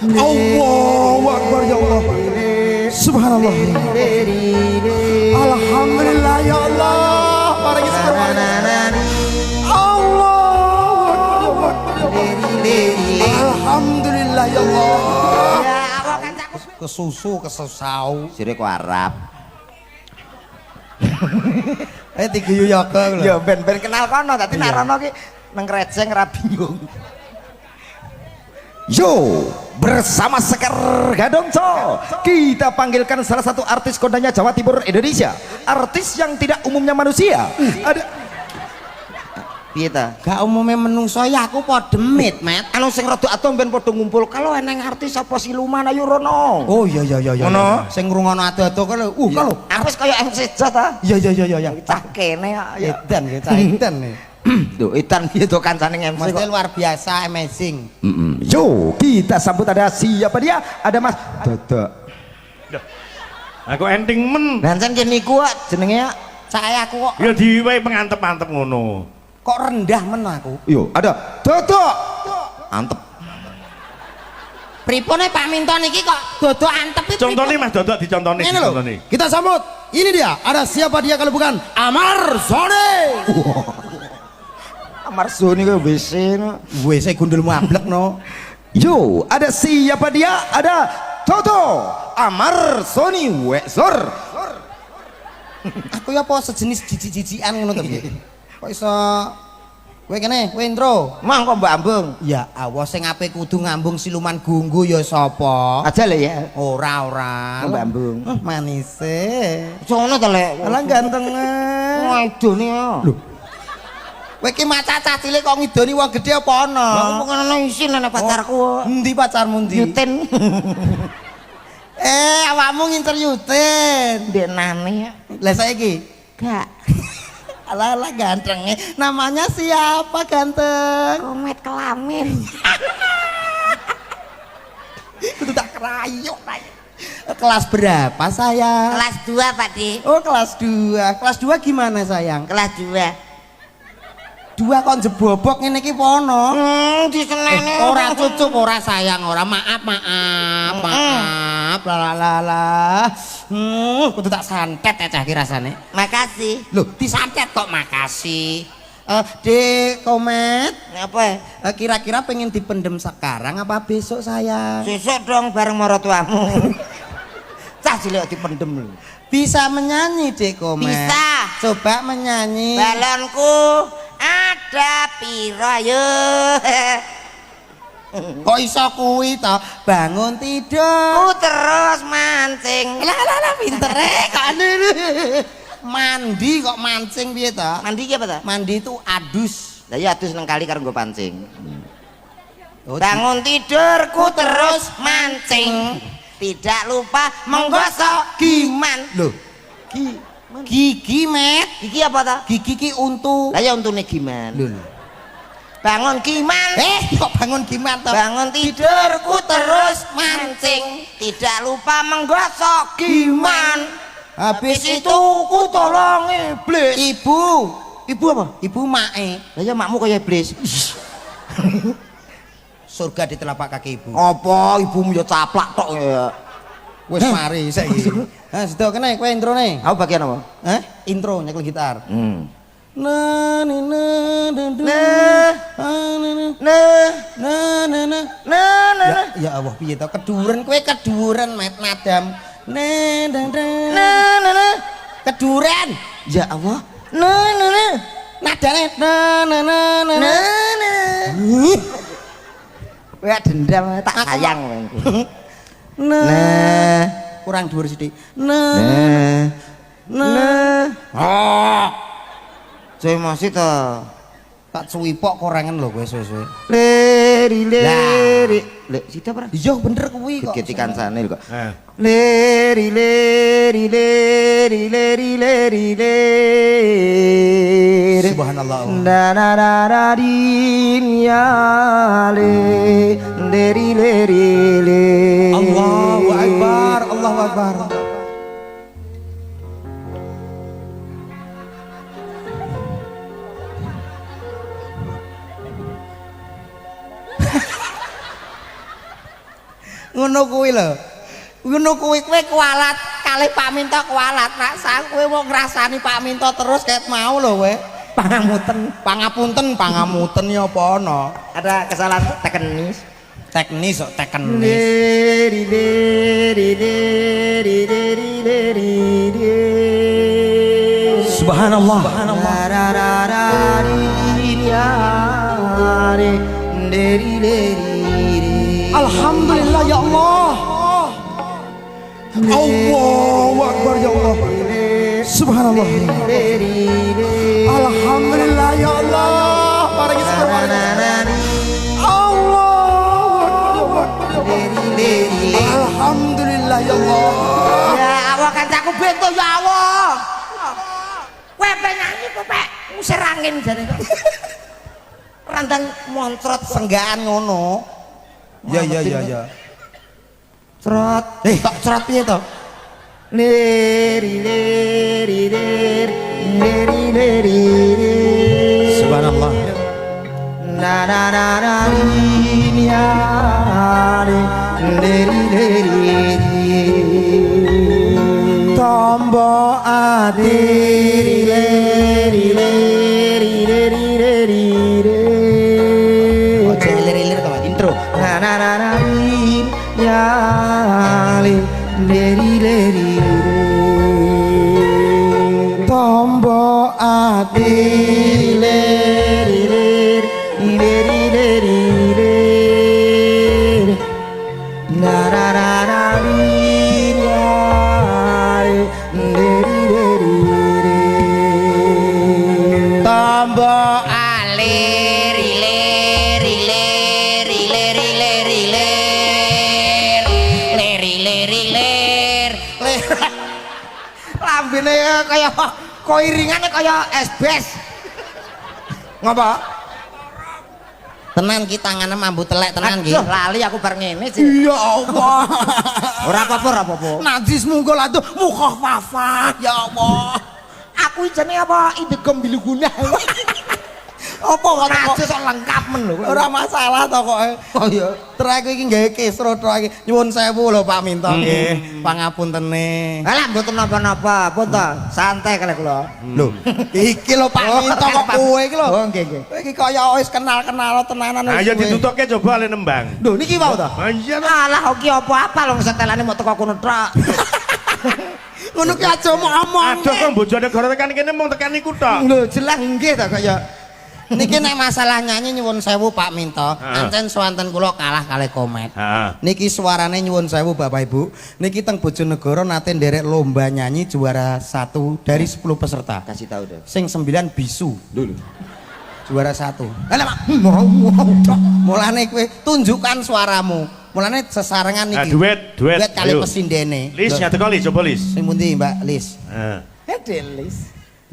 Allahu Akbar ya Allah. Subhanallah. Alhamdulillah ya Allah. Paringi Allah. Alhamdulillah ya Allah. Kesusu kesusau. Sire ku Arab. Tiga ya kok. Ya ben kenal kono dadi nek rono ki nang Kreceng ra bingung. Yo, bersama Sekar Gadongco kita panggilkan salah satu artis kondanya Jawa Timur Indonesia, artis yang tidak umumnya manusia. Ada piye ta? Gak umumnya menungso ya aku padha demit, Met. Anu sing rada atom ben padha ngumpul. Kalau eneng artis apa siluman ayo rono. Oh iya. Ngono. Sing ngrungokno ado-ado kok lho. Kalau artis kaya MC Jat ta. Iya. Cah kene ya. Edan ya, cah edan nih. Tuh, Itan gitu kan saning MC Mas kok. luar biasa, amazing. Yo, kita sambut ada siapa dia? Ada Mas Dodo. Aku ending men. Dan sen kene niku jenenge saya aku kok. Ya diwehi pengantep-antep ngono. Kok rendah men aku. Yo, ada Dodo. Antep. Pripun Pak Minton iki kok dodo antep iki? Contone Mas Dodo dicontoni. Ini loh. Kita sambut. Ini dia. Ada siapa dia kalau bukan Amar Zone. Amar Zone kok WC no. WC gundulmu ablek no. Yo, ada siapa dia? Ada Dodo. Amar Zone Wexor. Aku ya apa sejenis jijik-jijikan ngono to piye? Kok iso kowe kene, kowe intro. Mang kok Mbak Ambung? Ya Allah sing ape kudu ngambung siluman gunggu ya sapa? Aja le ya. Ora. Mbak Ambung. Manise. Sono to lek. Lah ganteng. Ngidone ya. Lho. Kowe iki macacah cilik kok ngidoni wong gedhe apa ana? Lah kok ngono isin ana pacarku. Endi pacarmu ndi? Yutin. Awakmu ngincer Yutin. Ndek nane. Lah saiki Gak. ala ganteng. Namanya siapa ganteng? Komet kelamin. Kudu tak kerayu. Kelas berapa sayang? Kelas 2 Pak Di. Oh kelas 2. Kelas 2 gimana sayang? Kelas 2. 2 kok jebobok ngene iki pono. Diseneni. Ora cucup, ora sayang, ora maaf. Lah. Kudu tak santet cah iki rasane. Makasih. Loh, disantet kok makasih. Dek Komet, Apa? kira-kira pengen dipendem sekarang apa besok sayang? Sesuk dong bareng maratuamu. Cah cilik dipendem lho. Bisa menyanyi Dek Komet? Bisa. Coba menyanyi. Balonku ada piro ayo. Kok iso kuwi to? Bangun tidur. Ku terus mancing. Lah pinter kok mandi kok mancing piye to? Mandi ki apa ta? Mandi itu adus. Lah ya adus nang kali karo nggo pancing. Oh, Bangun tidurku terus mancing. Tidak lupa menggosok giman. Loh, gigi Met. Iki apa ta? Gigi ki untu. Lah ya untune giman. Lho. Bangun giman. Kok bangun gimana toh? Bangun tidurku terus mancing. Tidak lupa menggosok giman. Habis Habis itu itu ku tolong iblis. ibu apa? Ibu mae. Lah ya makmu kaya iblis. Surga di telapak kaki ibu. Apa ibumu ya caplak tok ya. Wis mari saiki. Ha, sedo kene kowe introne. Aku bagian apa? Hah? Intro nyekel gitar. Nah, Na na na na na nah. Ya Allah piye to keduren kowe keduren Met nadam. Nah. Keduren. Ya Allah. Nadane na. Kowe dendam tak sayang. Nah, kurang dhuwur sithik. Nah. Saya masih to. Tak suwipok korengan lho kowe suwe-suwe. Leri. Lek sita ora? Iya bener kuwi kok. Ketikan sana kok. Nah. Leri. Subhanallah. Danadadadin ya leri. Allahu Akbar, Allahu Akbar. Ngono kuwi lho. Ngono kuwi kowe kualat kalih Pak Minto kualat. Nak sak kowe mau ngrasani Pak Minto terus kayak mau lho kowe. Pangapunten ya apa ana? Ada kesalahan teknis. Teknis kok teknis. Subhanallah. Alhamdulillah ya Allah. Allahu Akbar ya Allah. Subhanallah. Alhamdulillah ya Allah. Paringi Alhamdulillah ya Allah. Ya Allah kancaku bento ya Allah. Kowe penyanyi kok Pak ngusir angin jane kok. Randang montrot senggaan ngono. Ya. Trot. Tok trot piye to? Subhanallah. Tombo ati Ojo ilir-ilir to, intro. Tombo ati Tombo alir ilir ilir ilir ilir ilir lir ilir ilir lambene kaya koiringane kaya esbes. Ngapa? Tenan ki tangane mambu telek tenan ki. Aduh lali aku bar ngene sih. Ya Allah. Ora apa-apa. Najis mungkul atuh mukhah wafat ya Allah. Aku jenenge apa idegem biluguna. Apa kok Najis kok lengkap men lho. ora masalah to kok. Oh iya, trek iki gawe kisro trek iki. Nyuwun sewu lho Pak Minto nggih. Pangapuntene. Alah mboten napa-napa, pun to. Santai kalih kula. Lho, iki lho Pak Minto kok kowe iki lho. Oh nggih. Kowe iki kaya wis kenal-kenal tenanan wis. Ayo kowe. ditutukke coba ale nembang. Lho niki wae to. Ah iya. Alah kok ki apa-apa lho setelane mau teko kono tok. Ngono ki aja ngomong. Aduh kok bojone gara tekan kene mung tekan iku tok. Lho jelas nggih ta kaya. Niki nek masalah nyanyi nyuwun sewu Pak Minto. Ancen swanten kula kalah kalih Komet. Heeh. Niki suarane nyuwun sewu Bapak Ibu. Niki teng Bojonegoro nate nderek lomba nyanyi juara 1 dari 10 peserta. Kasih tahu deh. Sing 9 bisu. Juara 1. Lah Pak. Mulane kowe tunjukkan suaramu. Mulane sesarengan Ah, niki. duet. Duet kali Ayo. pesindene. Lis nyata kali coba Lis. Sing pundi Mbak Lis? Heeh. Delis.